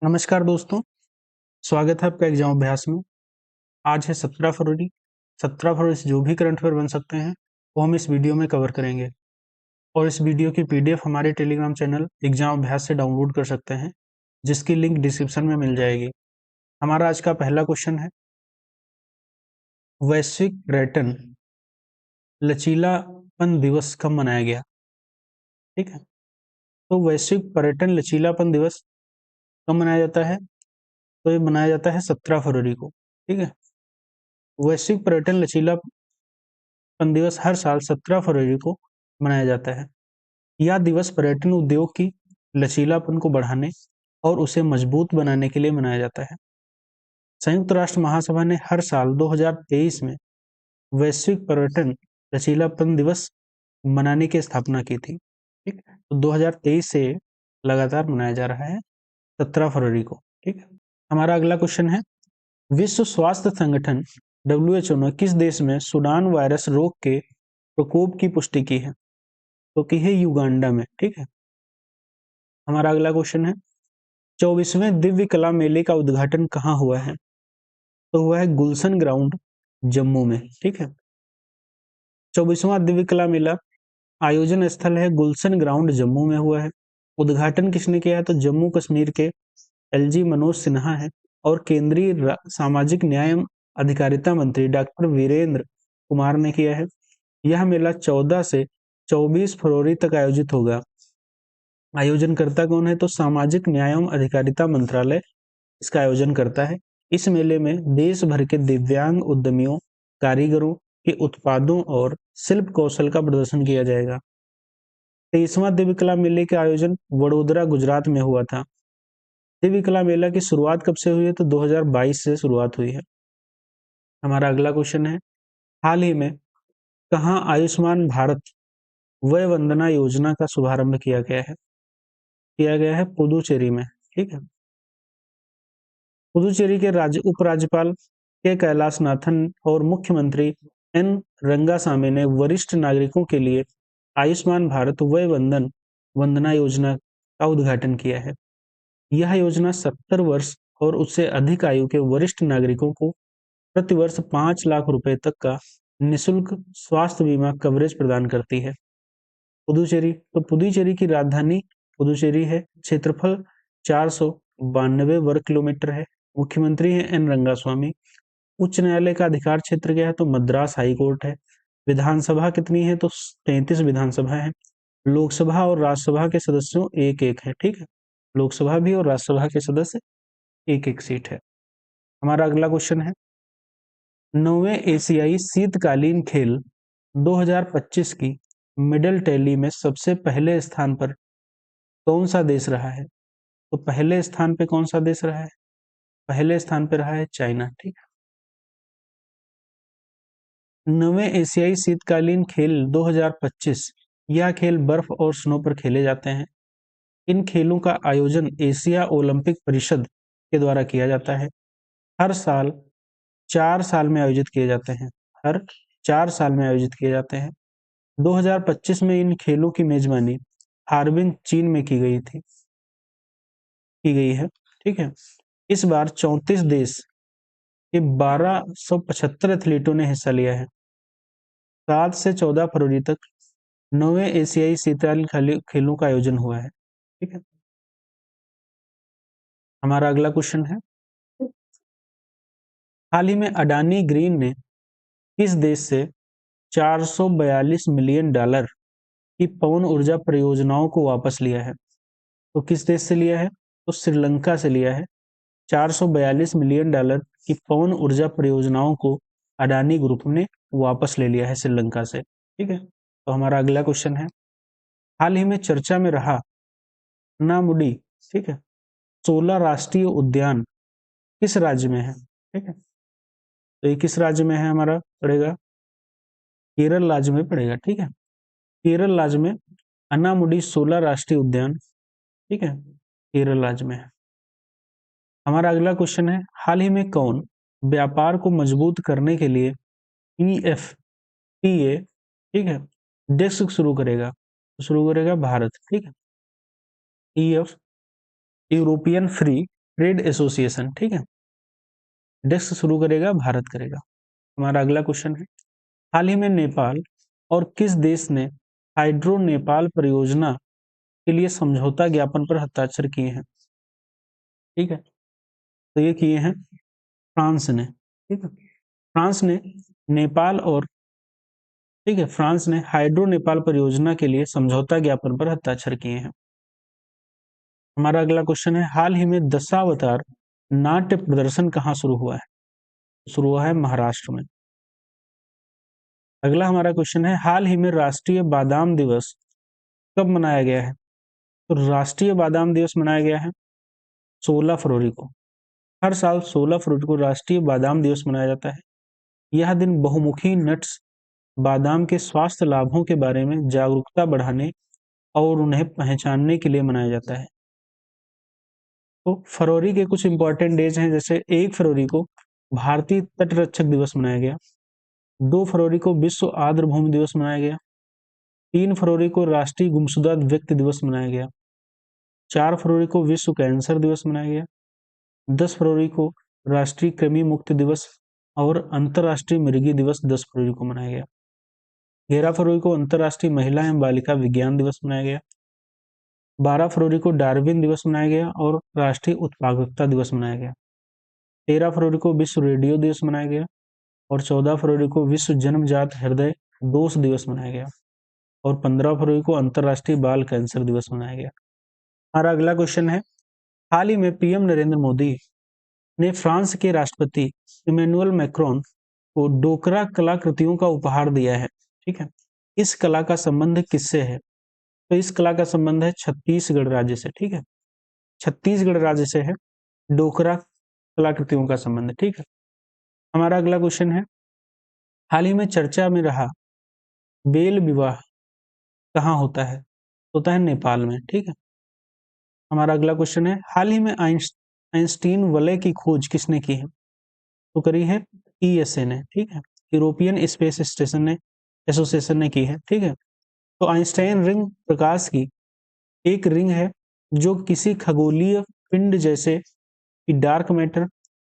नमस्कार दोस्तों, स्वागत है आपका एग्जाम अभ्यास में। आज है 17 फरवरी। 17 फरवरी से जो भी करंट अफेयर बन सकते हैं वो हम इस वीडियो में कवर करेंगे और इस वीडियो की पीडीएफ हमारे टेलीग्राम चैनल एग्जाम अभ्यास से डाउनलोड कर सकते हैं, जिसकी लिंक डिस्क्रिप्शन में मिल जाएगी। हमारा आज का पहला क्वेश्चन है, वैश्विक पर्यटन लचीलापन दिवस कब मनाया गया? ठीक है, तो वैश्विक पर्यटन लचीलापन दिवस कब मनाया जाता है? तो ये मनाया जाता है 17 फरवरी को। ठीक है, वैश्विक पर्यटन लचीलापन दिवस हर साल 17 फरवरी को मनाया जाता है। यह दिवस पर्यटन उद्योग की लचीलापन को बढ़ाने और उसे मजबूत बनाने के लिए मनाया जाता है। संयुक्त राष्ट्र महासभा ने हर साल 2023 में वैश्विक पर्यटन लचीलापन दिवस मनाने की स्थापना की थी। ठीक, तो 2023 से लगातार मनाया जा रहा है 17 फरवरी को। ठीक है, हमारा अगला क्वेश्चन है, विश्व स्वास्थ्य संगठन WHO ने किस देश में सूडान वायरस रोग के प्रकोप की पुष्टि की है? तो की है युगांडा में। ठीक है, हमारा अगला क्वेश्चन है, 24वें दिव्य कला मेले का उद्घाटन कहाँ हुआ है? तो हुआ है गुलशन ग्राउंड जम्मू में। ठीक है, 24वां दिव्य कला मेला आयोजन स्थल है गुलशन ग्राउंड जम्मू में हुआ है। उद्घाटन किसने किया है? तो जम्मू कश्मीर के LG मनोज सिन्हा है और केंद्रीय सामाजिक न्याय एवं अधिकारिता मंत्री डॉक्टर वीरेंद्र कुमार ने किया है। यह मेला 14 से 24 फरवरी तक आयोजित होगा। आयोजनकर्ता कौन है? तो सामाजिक न्याय एवं अधिकारिता मंत्रालय इसका आयोजन करता है। इस मेले में देश भर के दिव्यांग उद्यमियों, कारीगरों के उत्पादों और शिल्प कौशल का प्रदर्शन किया जाएगा। 23वां दिव्य कला मेले का आयोजन वडोदरा गुजरात में हुआ था। दिव्य कला मेला की शुरुआत कब से हुई है? तो 2022 से शुरुआत हुई है। हमारा अगला क्वेश्चन है, हाल ही में कहाँ आयुष्मान भारत वय वंदना योजना का शुभारंभ किया गया है? किया गया है पुदुचेरी में। ठीक है, पुदुचेरी के उपराज्यपाल के कैलाशनाथन और मुख्यमंत्री एन रंगासामी ने वरिष्ठ नागरिकों के लिए आयुष्मान भारत वय वंदना योजना का उद्घाटन किया है। यह योजना 70 वर्ष और उससे अधिक आयु के वरिष्ठ नागरिकों को प्रति वर्ष 5 लाख रुपए तक का निःशुल्क स्वास्थ्य बीमा कवरेज प्रदान करती है। पुदुचेरी, तो पुदुचेरी की राजधानी पुदुचेरी है। क्षेत्रफल 492 वर्ग किलोमीटर है। मुख्यमंत्री है एन रंगास्वामी। उच्च न्यायालय का अधिकार क्षेत्र क्या है? तो मद्रास हाई कोर्ट है। विधानसभा कितनी है? तो 33 विधानसभा है। लोकसभा और राज्यसभा के सदस्यों एक एक है। ठीक है, लोकसभा भी और राज्यसभा के सदस्य एक एक सीट है। हमारा अगला क्वेश्चन है, 9वें एशियाई शीतकालीन खेल 2025 की मेडल टैली में सबसे पहले स्थान पर कौन सा देश रहा है? तो पहले स्थान पे कौन सा देश रहा है? पहले स्थान पे रहा है चाइना। ठीक है, 9वें एशियाई शीतकालीन खेल 2025, यह खेल बर्फ और स्नो पर खेले जाते हैं। इन खेलों का आयोजन एशिया ओलंपिक परिषद के द्वारा किया जाता है। हर साल 4 साल में आयोजित किए जाते हैं। हर 4 साल में आयोजित किए जाते हैं। 2025 में इन खेलों की मेजबानी हार्बिन चीन में की गई है। ठीक है, इस बार 34 देश के 1275 एथलीटों ने हिस्सा लिया है। 7 से 14 फरवरी तक 9वें एशियाई शीतकालीन खेलों का आयोजन हुआ है। ठीक है, हमारा अगला क्वेश्चन है, हाल ही में अडानी ग्रीन ने किस देश से 442 मिलियन डॉलर की पवन ऊर्जा परियोजनाओं को वापस लिया है? तो किस देश से लिया है? तो श्रीलंका से लिया है। 442 मिलियन डॉलर की पवन ऊर्जा परियोजनाओं को अडानी ग्रुप ने वापस ले लिया है श्रीलंका से। ठीक है, तो हमारा अगला क्वेश्चन है, हाल ही में चर्चा में रहा नामुडी, ठीक है, 16 राष्ट्रीय उद्यान किस राज्य में है? ठीक है, तो ये किस राज्य में है? हमारा पड़ेगा केरल राज्य में पड़ेगा। ठीक है, केरल राज्य में अनामुडी 16 राष्ट्रीय उद्यान, ठीक है, केरल राज्य में है। हमारा अगला क्वेश्चन है, हाल ही में कौन व्यापार को मजबूत करने के लिए EFTA, ठीक है, डेस्क शुरू करेगा? शुरू करेगा भारत। ठीक है, EF European free trade association, ठीक है। डेस्क शुरू करेगा भारत करेगा। हमारा अगला क्वेश्चन है, हाल ही में नेपाल और किस देश ने हाइड्रो नेपाल परियोजना के लिए समझौता ज्ञापन पर हस्ताक्षर किए हैं? ठीक है, तो ये किए हैं फ्रांस ने, ठीक है। फ्रांस ने नेपाल और, ठीक है, फ्रांस ने हाइड्रो नेपाल परियोजना के लिए समझौता ज्ञापन पर हस्ताक्षर किए हैं। हमारा अगला क्वेश्चन है, हाल ही में दशावतार नाट्य प्रदर्शन कहाँ शुरू हुआ है? शुरू हुआ है महाराष्ट्र में। अगला हमारा क्वेश्चन है, हाल ही में राष्ट्रीय बादाम दिवस कब मनाया गया है? तो राष्ट्रीय बादाम दिवस मनाया गया है 16 फरवरी को। हर साल 16 फरवरी को राष्ट्रीय बादाम दिवस मनाया जाता है। यह दिन बहुमुखी नट्स बादाम के स्वास्थ्य लाभों के बारे में जागरूकता बढ़ाने और उन्हें पहचानने के लिए मनाया जाता है। तो फरवरी के कुछ इंपॉर्टेंट डेज हैं, जैसे 1 फरवरी को भारतीय तटरक्षक दिवस मनाया गया, 2 फरवरी को विश्व आर्द्रभूमि दिवस मनाया गया, 3 फरवरी को राष्ट्रीय गुमशुदा व्यक्ति दिवस मनाया गया, 4 फरवरी को विश्व कैंसर दिवस मनाया गया, 10 फरवरी को राष्ट्रीय कृमि मुक्त दिवस और अंतर्राष्ट्रीय मृगी दिवस 10 फरवरी को मनाया गया, 11 फरवरी को अंतर्राष्ट्रीय महिला एवं बालिका विज्ञान दिवस मनाया गया, 12 फरवरी को डार्विन दिवस मनाया गया और राष्ट्रीय उत्पादकता दिवस मनाया गया, 13 फरवरी को विश्व रेडियो दिवस मनाया गया और 14 फरवरी को विश्व जन्मजात हृदय दोष दिवस मनाया गया और 15 फरवरी को अंतर्राष्ट्रीय बाल कैंसर दिवस मनाया गया। हमारा अगला क्वेश्चन है, हाल ही में पीएम नरेंद्र मोदी ने फ्रांस के राष्ट्रपति इमैनुअल मैक्रोन को डोकरा कलाकृतियों का उपहार दिया है, ठीक है। इस कला का संबंध किससे है? तो इस कला का संबंध है छत्तीसगढ़ राज्य से, ठीक है। छत्तीसगढ़ राज्य से है डोकरा कलाकृतियों का संबंध, ठीक है। हमारा अगला क्वेश्चन है, हाल ही में चर्चा में रहा बेल विवाह कहाँ होता है? होता है नेपाल में, ठीक है। हमारा अगला क्वेश्चन है, हाल ही में आइंस्टीन वलय की खोज किसने की है? तो करी है ईएसए ने, ठीक है, यूरोपियन स्पेस स्टेशन ने एसोसिएशन ने की है, ठीक है। तो आइंस्टाइन रिंग प्रकाश की एक रिंग है जो किसी खगोलीय पिंड जैसे कि डार्क मैटर,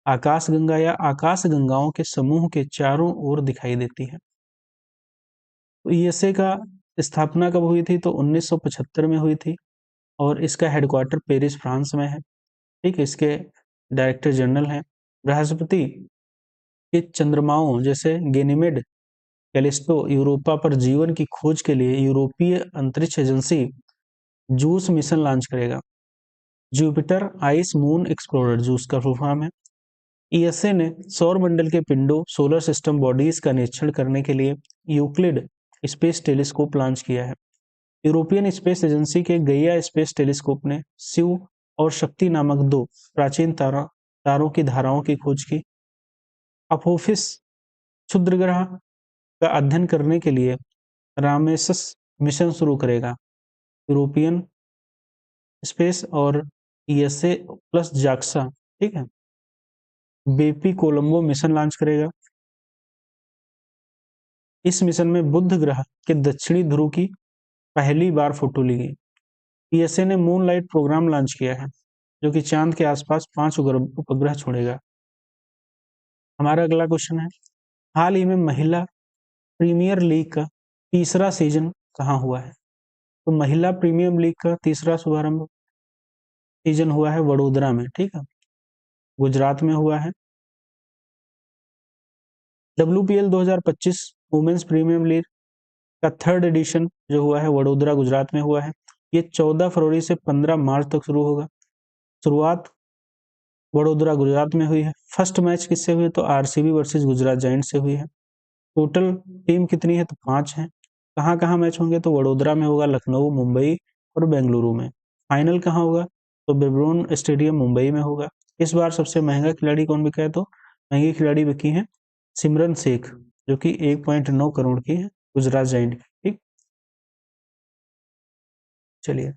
आकाशगंगा या आकाशगंगाओं के समूह के चारों ओर दिखाई देती है। तो ईएसए का स्थापना कब हुई थी? तो 1975 में हुई थी और इसका हेडक्वार्टर पेरिस फ्रांस में है, ठीक है। इसके डायरेक्टर जनरल हैं। बृहस्पति के चंद्रमाओं जैसे गेनिमेड, कैलिस्टो, यूरोपा पर जीवन की खोज के लिए यूरोपीय अंतरिक्ष एजेंसी जूस मिशन लॉन्च करेगा। Jupiter ice moon explorer juice का फुल फॉर्म है। ईएसए ने सौर मंडल के पिंडों, सोलर सिस्टम बॉडीज का निरीक्षण करने के लिए यूक्लिड स्पेस टेलीस्कोप लॉन्च किया है। यूरोपियन स्पेस एजेंसी के गैया स्पेस टेलीस्कोप ने शिव और शक्ति नामक 2 प्राचीन तारों की धाराओं की खोज की। अपोफिस क्षुद्र ग्रह का अध्ययन करने के लिए रामेसस मिशन शुरू करेगा। यूरोपियन स्पेस और ईएसए प्लस जाक्सा, ठीक है, बेपी कोलंबो मिशन लॉन्च करेगा। इस मिशन में बुध ग्रह के दक्षिणी ध्रुव की पहली बार फोटो ली गई। ईएसए ने मूनलाइट प्रोग्राम लॉन्च किया है जो कि चांद के आसपास 5 उपग्रह छोड़ेगा। हमारा अगला क्वेश्चन है, हाल ही में महिला प्रीमियर लीग का तीसरा सीजन कहाँ हुआ है? तो महिला प्रीमियर लीग का तीसरा शुभारंभ सीजन हुआ है वडोदरा में, ठीक है, गुजरात में हुआ है। WPL 2025 वुमेन्स प्रीमियर लीग का 3rd एडिशन जो हुआ है वडोदरा गुजरात में हुआ है। ये 14 फरवरी से 15 मार्च तक शुरू होगा। शुरुआत वडोदरा गुजरात में हुई है। फर्स्ट मैच किससे हुई? तो आरसीबी वर्सेस गुजरात जायंट से हुई है। टोटल टीम कितनी है? तो 5 है। कहाँ कहाँ मैच होंगे? तो वडोदरा में होगा, लखनऊ, मुंबई और बेंगलुरु में। फाइनल कहाँ होगा? तो ब्रिबोर्न स्टेडियम मुंबई में होगा। इस बार सबसे महंगा खिलाड़ी कौन बिका है? तो महंगी खिलाड़ी बिकी है सिमरन शेख जो कि 1.9 करोड़ की है गुजरात जायंट की, ठीक। चलिए,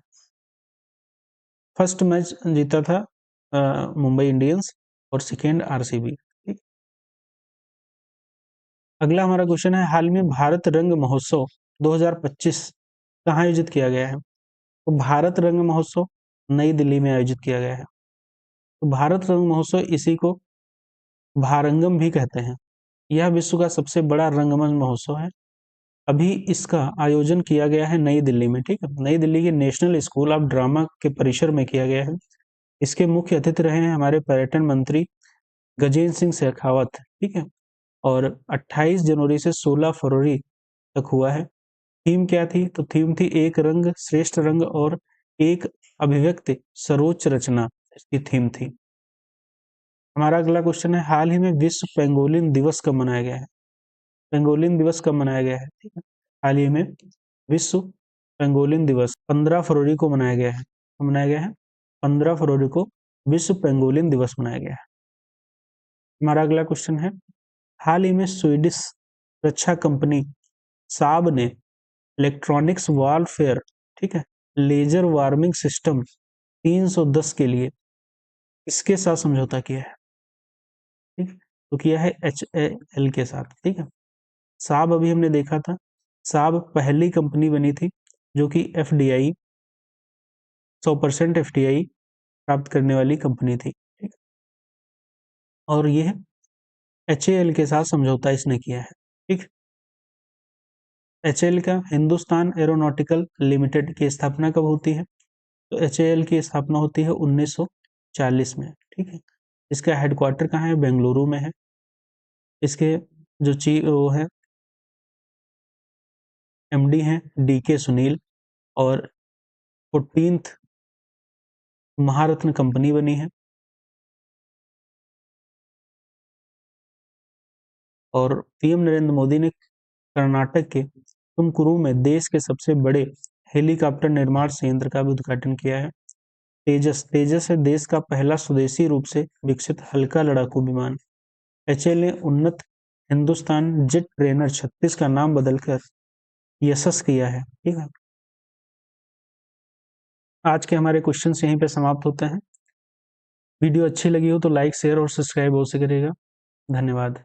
फर्स्ट मैच जीता था मुंबई इंडियंस और सेकेंड आरसीबी, ठीक। अगला हमारा क्वेश्चन है, हाल में भारत रंग महोत्सव 2025 कहाँ आयोजित किया गया है? तो भारत रंग महोत्सव नई दिल्ली में आयोजित किया गया है। तो भारत रंग महोत्सव इसी को भारंगम भी कहते हैं। यह विश्व का सबसे बड़ा रंगमंच महोत्सव है। अभी इसका आयोजन किया गया है नई दिल्ली में, ठीक है, नई दिल्ली के नेशनल स्कूल ऑफ ड्रामा के परिसर में किया गया है। इसके मुख्य अतिथि रहे हैं हमारे पर्यटन मंत्री गजेंद्र सिंह शेखावत, ठीक है, और 28 जनवरी से 16 फरवरी तक हुआ है। थीम क्या थी? तो थीम थी एक रंग श्रेष्ठ रंग और एक अभिव्यक्ति सर्वोच्च रचना, इसकी थीम थी। हमारा अगला क्वेश्चन है, हाल ही में विश्व पेंगोलिन दिवस कब मनाया गया है? पेंगोलिन दिवस कब मनाया गया है? ठीक है, हाल ही में विश्व पेंगोलिन दिवस 15 फरवरी को मनाया गया है। मनाया गया है 15 फरवरी को विश्व पेंगोलिन दिवस मनाया गया है। हमारा अगला क्वेश्चन है, हाल ही में स्वीडिश रक्षा कंपनी साब ने इलेक्ट्रॉनिक्स वॉरफेयर, ठीक है, लेजर वार्मिंग सिस्टम 310 के लिए इसके साथ समझौता किया है, ठीक, तो किया है HAL के साथ, ठीक है। साब अभी हमने देखा था, साब पहली कंपनी बनी थी जो कि FDI 100% FDI प्राप्त करने वाली कंपनी थी, ठीक, और ये HAL के साथ समझौता इसने किया है, ठीक। HAL का हिंदुस्तान एरोनॉटिकल लिमिटेड की स्थापना कब होती है? तो HAL की स्थापना होती है 1940 में, ठीक है। इसका हेडक्वार्टर कहाँ है? बेंगलुरु में है। इसके जो वो है MD हैं DK सुनील, और 14th महारत्न कंपनी बनी है। और PM नरेंद्र मोदी ने कर्नाटक के तुमकुरु में देश के सबसे बड़े हेलीकॉप्टर निर्माण संयंत्र का भी उद्घाटन किया है। तेजस है देश का पहला स्वदेशी रूप से विकसित हल्का लड़ाकू विमान। HAL ने उन्नत हिंदुस्तान जेट ट्रेनर 36 का नाम बदलकर यशस किया है, ठीक है। आज के हमारे क्वेश्चंस यहीं पे समाप्त होते हैं। वीडियो अच्छी लगी हो तो लाइक शेयर और सब्सक्राइब अवश्य करिएगा। धन्यवाद।